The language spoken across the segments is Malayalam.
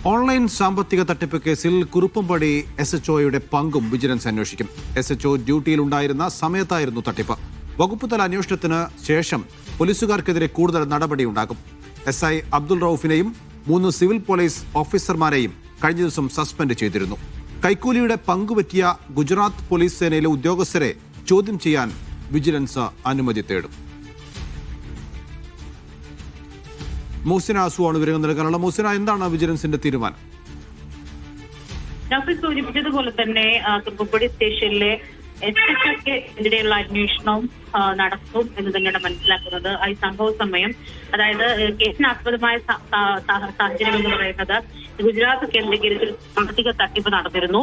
ഓൺലൈൻ സാമ്പത്തിക തട്ടിപ്പ് കേസിൽ കുറുപ്പംപടി SHOയുടെ പങ്കും വിജിലൻസ് അന്വേഷിക്കും. SHO ഡ്യൂട്ടിയിലുണ്ടായിരുന്ന സമയത്തായിരുന്നു തട്ടിപ്പ്. വകുപ്പുതല അന്വേഷണത്തിന് ശേഷം പോലീസുകാർക്കെതിരെ കൂടുതൽ നടപടിയുണ്ടാകും. SI അബ്ദുൾ റൌഫിനെയും 3 സിവിൽ പോലീസ് ഓഫീസർമാരെയും കഴിഞ്ഞ ദിവസം സസ്പെൻഡ് ചെയ്തിരുന്നു. കൈക്കൂലിയുടെ പങ്കുപറ്റിയ ഗുജറാത്ത് പോലീസ് സേനയിലെ ഉദ്യോഗസ്ഥരെ ചോദ്യം ചെയ്യാൻ വിജിലൻസ് അനുമതി തേടും. മൂസിന ആസുവാണ് വിവരങ്ങൾ നൽകാനുള്ള. മൂസിന, എന്താണ് വിജിലൻസിന്റെ തീരുമാനം? സൂചിപ്പിച്ചതുപോലെ തന്നെ കുറുപ്പംപടി സ്റ്റേഷനിലെ SHOക്ക് എതിരെയുള്ള അന്വേഷണവും നടക്കും എന്ന് തന്നെയാണ് മനസ്സിലാക്കുന്നത്. ഈ സംഭവ സമയം, അതായത് കേസിനാസ്പദമായ സാഹചര്യം എന്ന് പറയുന്നത് ഗുജറാത്ത് കേന്ദ്രീകരിച്ച് സാമ്പത്തിക തട്ടിപ്പ് നടന്നിരുന്നു.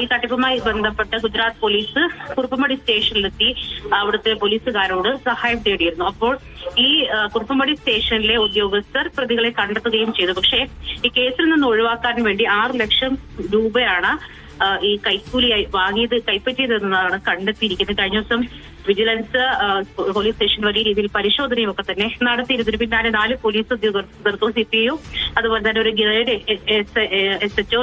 ഈ തട്ടിപ്പുമായി ബന്ധപ്പെട്ട് ഗുജറാത്ത് പോലീസ് കുറുപ്പംപടി സ്റ്റേഷനിലെത്തി അവിടുത്തെ പോലീസുകാരോട് സഹായം തേടിയിരുന്നു. അപ്പോൾ ഈ കുറുപ്പംപടി സ്റ്റേഷനിലെ ഉദ്യോഗസ്ഥർ പ്രതികളെ കണ്ടെത്തുകയും ചെയ്തു. പക്ഷേ ഈ കേസിൽ നിന്ന് ഒഴിവാക്കാൻ വേണ്ടി 6 ലക്ഷം രൂപയാണ് ഈ കൈക്കൂലിയായി കൈപ്പറ്റിയതെന്നാണ് കണ്ടെത്തിയിരിക്കുന്നത്. കഴിഞ്ഞ ദിവസം വിജിലൻസ് പോലീസ് സ്റ്റേഷൻ വലിയ രീതിയിൽ പരിശോധനയും ഒക്കെ തന്നെ നടത്തിയിരുന്നതിന് പിന്നാലെ 4 പോലീസ് ഉദ്യോഗസ്ഥർക്കും CPO, അതുപോലെ തന്നെ ഒരു ഗ്രേഡ് SHO,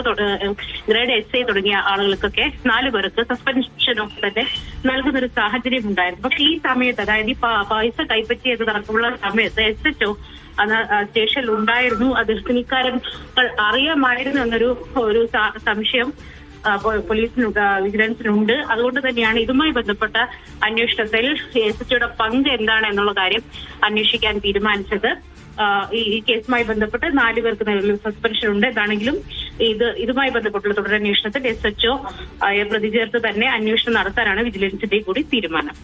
ഗ്രേഡ് SI തുടങ്ങിയ ആളുകൾക്കൊക്കെ 4 പേർക്ക് സസ്പെൻഷനും തന്നെ നൽകുന്ന ഒരു സാഹചര്യം ഉണ്ടായിരുന്നു. പക്ഷെ ഈ സമയത്ത്, അതായത് ഈ പൈസ കൈപ്പറ്റിയത് നടക്കുള്ള സമയത്ത് SHO അന്ന് സ്റ്റേഷനിൽ ഉണ്ടായിരുന്നു. അദ്ദേഹത്തിന് ഇക്കാര്യങ്ങൾ അറിയാമായിരുന്നു എന്നൊരു സംശയം പോലീസിനുണ്ട്, വിജിലൻസിനുണ്ട്. അതുകൊണ്ട് തന്നെയാണ് ഇതുമായി ബന്ധപ്പെട്ട അന്വേഷണത്തിൽ SHOയുടെ പങ്ക് എന്താണ് എന്നുള്ള കാര്യം അന്വേഷിക്കാൻ തീരുമാനിച്ചത്. ഈ കേസുമായി ബന്ധപ്പെട്ട് 4 പേർക്ക് നിലവിൽ സസ്പെൻഷൻ ഉണ്ട്. എന്താണെങ്കിലും ഇതുമായി ബന്ധപ്പെട്ടുള്ള തുടരന്വേഷണത്തിൽ SHO പ്രതി ചേർത്ത് തന്നെ അന്വേഷണം നടത്താനാണ് വിജിലൻസിന്റെ കൂടി തീരുമാനം.